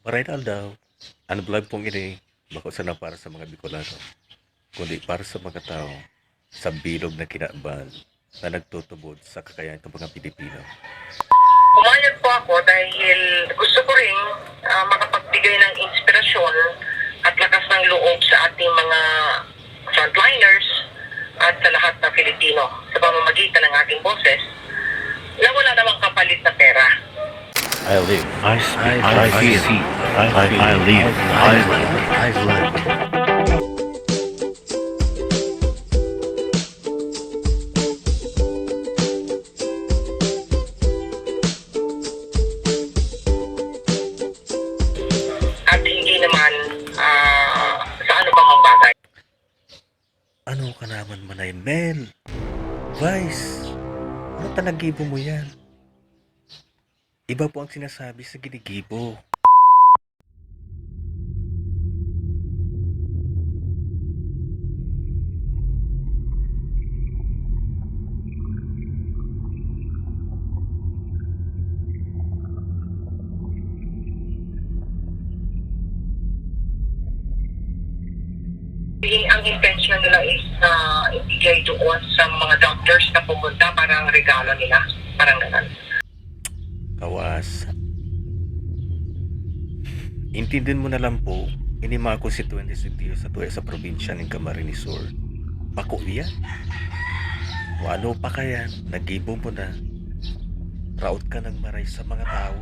Maray na aldaw. Ang vlog pong ini, bako sana para sa mga Bicolano, kundi para sa mga tao sa bilog na kinabal na nagtutubod sa kakayahan ng mga Pilipino. Pumayag po ako dahil gusto ko rin makapagbigay ng inspirasyon at lakas ng loob sa ating mga frontliners at sa lahat ng Pilipino sa pamamagitan ng ating boses na wala namang kapalit na pera. I live. I speak, I feel, I live, I learn. At hindi naman sa ano bang ang bagay. Ano ka naman manay, Mel? Vice, ano tanagibo mo yan? Iba po ang sinasabi sa ginigibo. Ang intention nila is ibigay doon sa mga doctors na pumunta, parang regalo nila, parang ganun. Kawas. Intindihin mo na lang po, ini mga konstituente sa tuwa sa probinsya ng Camarines Sur. Bako iya. O ano pa kaya, nagibo mo na. Raot ka ng maray sa mga tao.